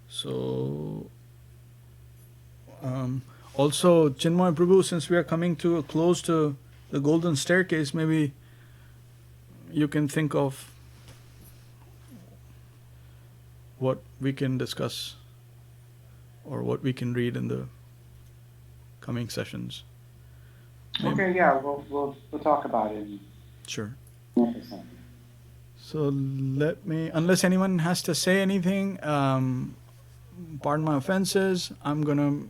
So, also, Chinmay Prabhu, since we are coming to close to the golden staircase, maybe you can think of what we can discuss or what we can read in the coming sessions. Maybe. Okay, yeah, we'll talk about it. Sure. 100%. So let me, unless anyone has to say anything, pardon my offenses, I'm going to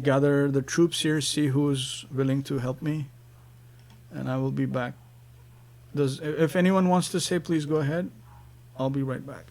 gather the troops here, see who's willing to help me, and I will be back. If anyone wants to say, please go ahead. I'll be right back.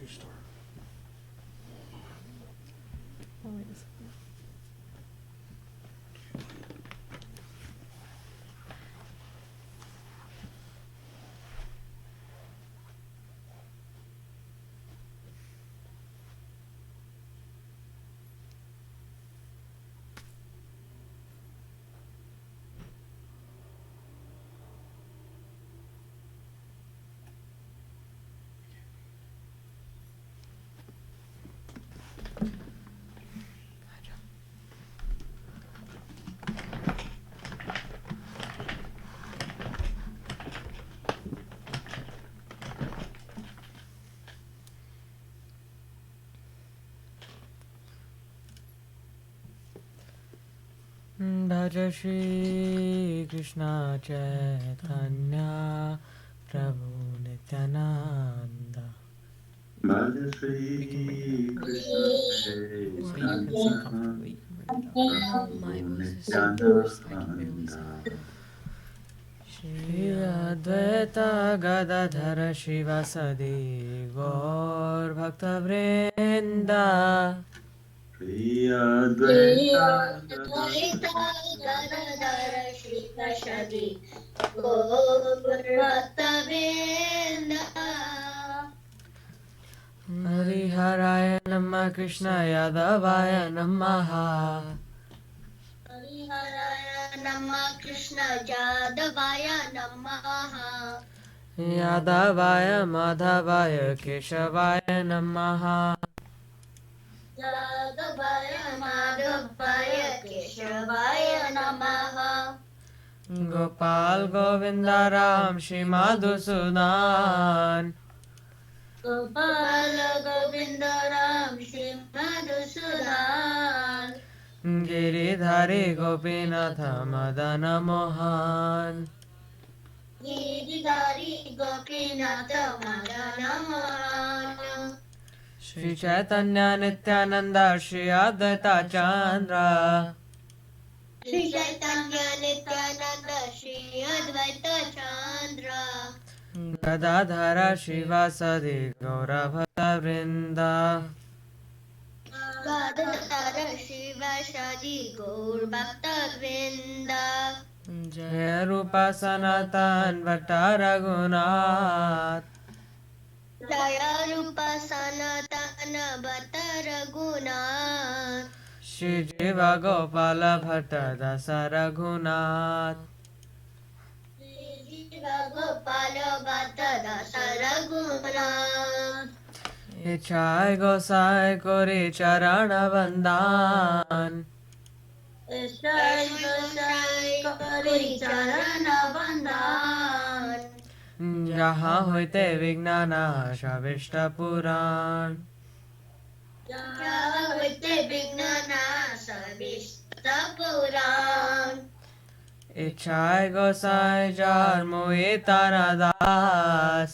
grocery store. Oh, wait a second. भज श्री कृष्ण चैतन्य प्रभु Nityanand Bhaja Shri Krishna Or you can sit comfortably. You can bring it up. My voice is so hoarse, I can barely see. Shri Advaita Gadadhar Shivasadi Gaur Bhakta Vrinda Shri Advaita Gadadhara Shri Vashadi Gaur-Bhakta-Vrinda. Hariharaya Namah Krishna Yadavaya Namaha Hariharaya Namah Krishna Yadavaya Namaha. Yadavaya Madhavaya Keshavaya Namaha Yadavaya Madhavaya Keshavaya Namaha. Gopal Govinda Ram Shri Madhusudan Gopala Govinda Ram Shri Madhusudan. Giridhari Gopinatha Madana Mohan Giridhari Gopinatha Madana Mohan. Shri Chaitanya Nityananda Shri Advaita Chandra Shri Chaitanya Nityananda Shri Advaita Chandra. Gadadhara Shivasadi Gaura Bhakta Vrinda Gadadhara Shiva Shadi Gaur Bhakta Vrinda. Jaya Rupa Sanatan Bhatta Raghunath Jaya Rupa Sanatana Bhatta Raghunath. Shri Jiva Gopala Bhatta Dasa Raghunath Jiva Gopala Bhatta Dasa Raghunath. Ichai Gosai Kori Charana Vandan Ishai Gosai Kari Charana Bandhan. Jaha Hoite Vignana Shavishta Puran Javite Vignana Savishta Puran. Ichai Gosai Jar Mohitana Das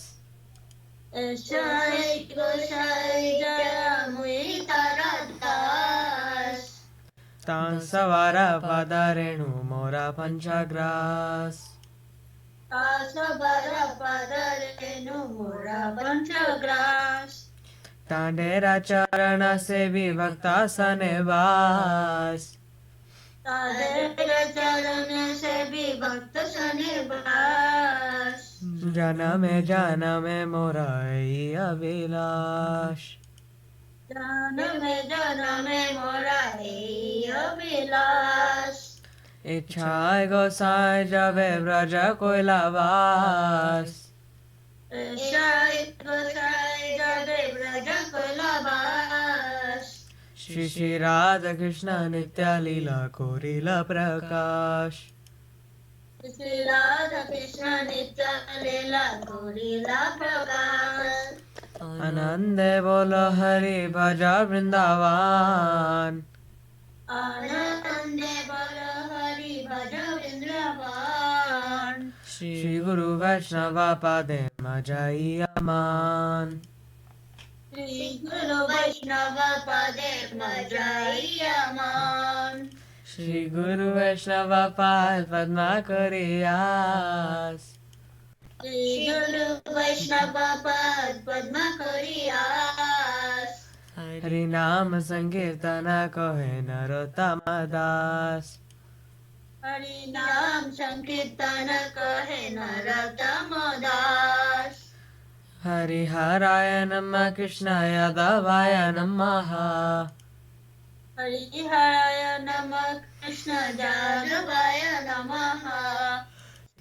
Ishai Gosai Jaya Muitara Das. Tansavara Padarenu Mora Panchagras Tasavara Padarenu Mura Panchagras. Tandera Charana Sevi Bhakta Sanebas Tadera Charana Se Bhi Bhakta Sanibas. Janame Mora Ei Abhilash Janame Mora Ei Abhilash. Ichai Gosai Jave Vraja Koilavas Ishai Gosai Jade Braja Kulabas. Shri Shri Radha Krishna Nitya Leela Korila Prakash Shri Radha Krishna Nitya Leela Korila Prakash. Anande Bolo Hari Bhaja Vrindavan Anande Bala Hari Bhaja Vrindavan. Shri Guru Vaishnava Pade Majai Aman Shri Guru Vaishnava Pade Majai Aman. Shri Guru Vaishnava Pad Padma Koriyas Shri Guru Vaishnava Pad Padma Koriyas. Hari नाम संकीर्तन कहे नरोत्तम दास हरि नाम संकीर्तन कहे नरोत्तम दास हरिहराय नमः कृष्णाय यादवाय नमः हरिहराय नमः कृष्ण यादवाय नमः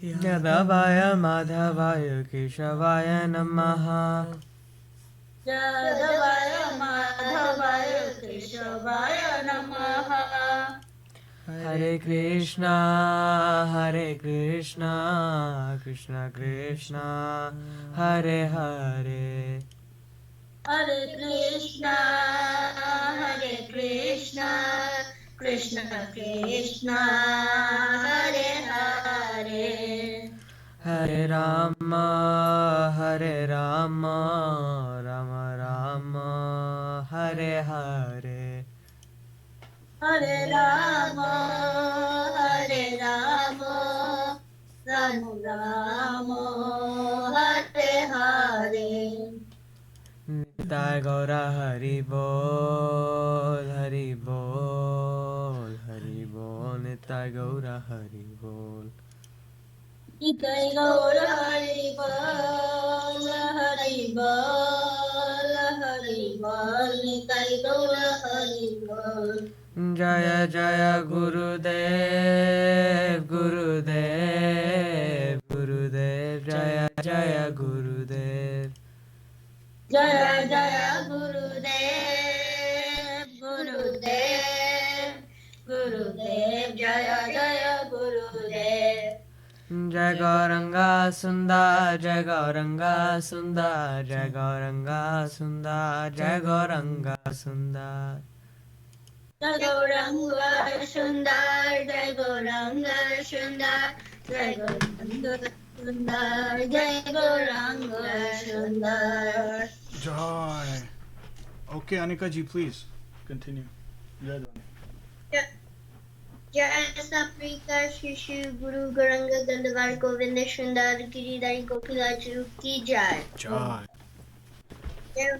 यादवाय माधवाय केशवाय नमः यादवाय माधवाय केशवाय नमः हरे कृष्णा कृष्ण कृष्ण हरे हरे हरे कृष्णा कृष्ण कृष्ण हरे हरे हरे राम राम राम हरे हरे हरे राम राम राम हरे हरे निताय गौरा हरि बोल निताय गौरा हरि बोल निताय गौर हरि बोल निताय गौर हरि बोल जय जय गुरुदेव जय जय गुरुदेव जय जय गुरुदेव जय जय गुरुदेव जय गौरंगा सुंदर जय गौरंगा सुंदर जय गौरंगा सुंदर जय गौरंगा सुंदर जय गौरंग सुंदर जय गौरंग सुंदर जय गौरंग सुंदर जय गौरंग सुंदर Joy. Okay, Anika ji, please continue. Jai Dhwani. जय सप्रिका शिशु गुरु गौरंग गंधवार गोविंद सुंदर गिरिधारी गोपीराज की जय Joy. जय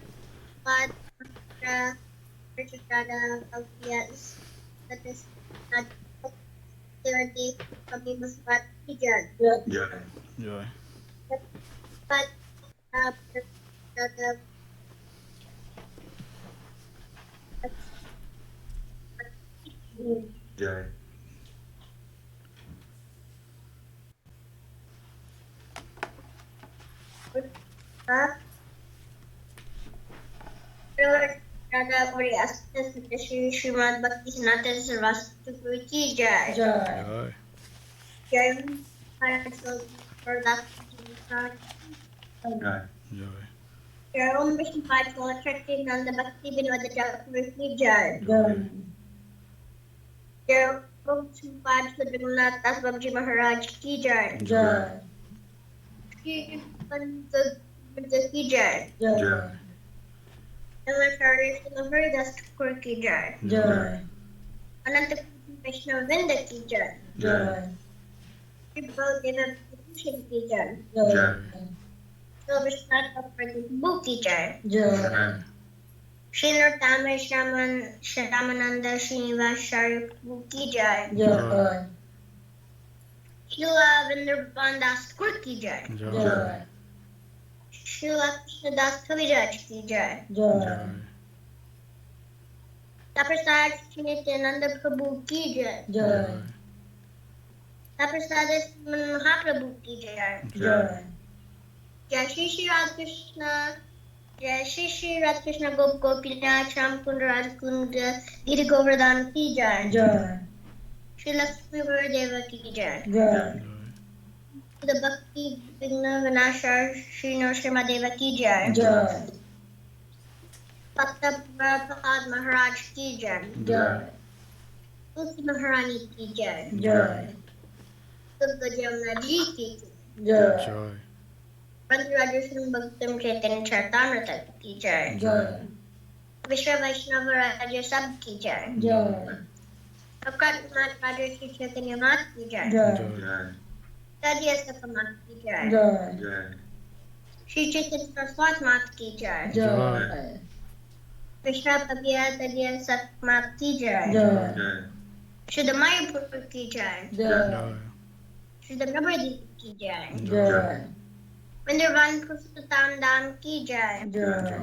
Joy. Jai. श्रीमद् भक्ति सनातन सर्वस्तु की जय Joy. जय Jai. Joy. जय ओम विष्णु पाद शक्ति नंद भक्ति विनोद ठाकुर की जय जय ओम विष्णु पाद जगन्नाथ दास बाबू जी महाराज की जय श्री पंत की जय Jai. हरिदास ठाकुर की जय अनंत वैष्णव वृंद की जय Jai. श्री बलदेव भूषण की जय Jai. विश्वनाथ प्रभु की जय Jai. श्री नरोत्तम श्यामानंद श्रीनिवास प्रभु की जय श्रीला वृंदावन दास ठाकुर की जय Jai. श्रीला कृष्णदास कविराज की जय Joy. प्रसाद श्री नित्यानंद प्रभु की जय Joy. प्रसाद महाप्रभु की जय Jai. जय श्री श्री राधा कृष्ण गोप गोपीनाथ श्याम कुंड राज कुंड गिरि गोवर्धन की जय श्री लक्ष्मी देव की जय भक्ति विघ्न विनाशा श्री नरसिम्हा देव की जय भक्त प्रहलाद महाराज की जय तुलसी महारानी की जय दुर्गा जमुना जी की Joy. राजेश्वर भक्तम चैतन्य चरतामृत की जय विश्व वैष्णव राज्य सब की जय अवकाश राज्य श्री चैतन्य मात की जय Jai. तदिया मात की जय Jai. श्री चैतन्य सरस्वत मात की जय Joy. Krishna Papiya Tadiya Satmat ki jai. Jai. Shri Mayapur ki jai. Jai. Shri Navadip ki jai. Jai. Vindervan Purushottam Dham ki jai. Jai.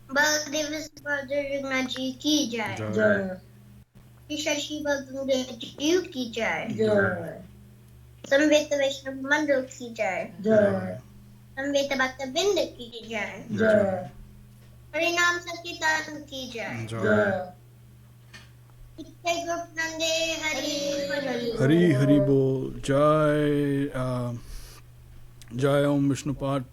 Baldev Subhadra ji ki jai. Jai. Shri Shiva Guru ji ki jai. Jai. Samveta Vaishnava Mandal ki jai. Jai. Samveta Bhakta Binda ki jai. Jai. Harinam Sankirtan ki jai. Jai. Nitya Gopnande Hari Hari. Hari Hari Bol. Jai. Jai Om Vishnupad.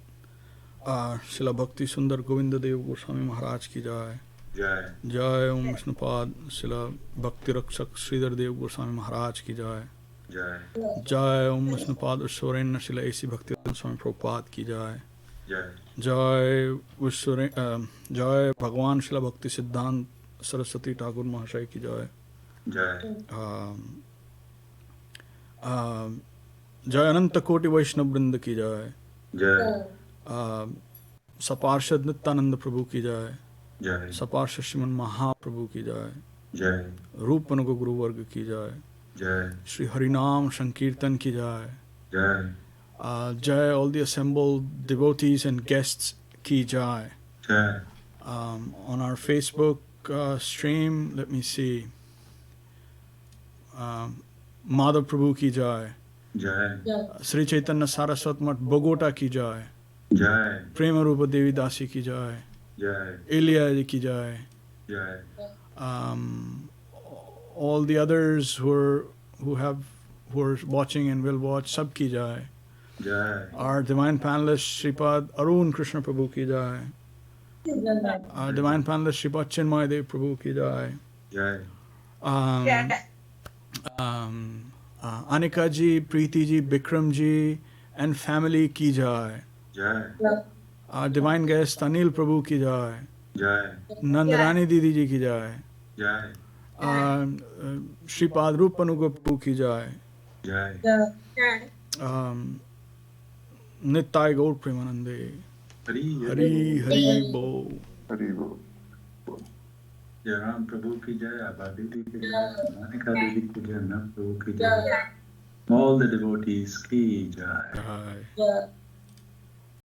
Śrīla Bhakti Sundar Govinda Dev-Goswamī Maharāj ki jai. Jai. Jai Om Vishnupad. Śrīla Bhakti Rakṣhak Śrīdhar Dev-Goswamī Maharāj ki jai. Jai. Jai Om Vishnupad Vishwarenna Śrīla A.C. Bhakti Swami Prabhupada ki jai. Jai. Jai Jai Bhagwan Śrīla Bhakti Siddhant Saraswati Thakur Mahasaya ki jai. Jai. Jai Ananta Koti Vaishnav Vrinda ki jai. Jai. Saparshad Nityananda Prabhu ki jai. Jai. Saparshad Shriman Mahaprabhu ki jai. Jai. Rupanuga Guru Varga ki jai. Jai. Shri Harinam Sankirtan ki jai. Jai. Jai all the assembled devotees and guests ki jai. Jai. On our Facebook stream, let me see. Madhav Prabhu ki jai. Jai. Sri Chaitanya Saraswat Mat Bogota ki jai. Jai. Prema Rupa Devi Dasi ki jai. Jai. Ilya ki jai. Jai. All the others who are watching and will watch, sab ki jai. Jai. Our divine panelist Sripad Arun Krishna Prabhu ki jai. Our divine panelist Sripad Chinmay Dev Prabhu ki jai. Jai. Anika ji, Preeti ji, Bikram ji and family ki jai. Jai. Our divine guest Anil Prabhu ki jai. Jai. Nandarani Didi ji ki jai. Jai. Sripad Rupanuga Prabhu ki jai. Jai. Nittai Gaur Premanande. Hari. Hari Hari Bo. Hari Bol. Jai Ram Prabhu ki jai. Abha Devi ki jai. Monika Devi ki jai. Nam Prabhu ki jai. All the devotees ki jai. Jai.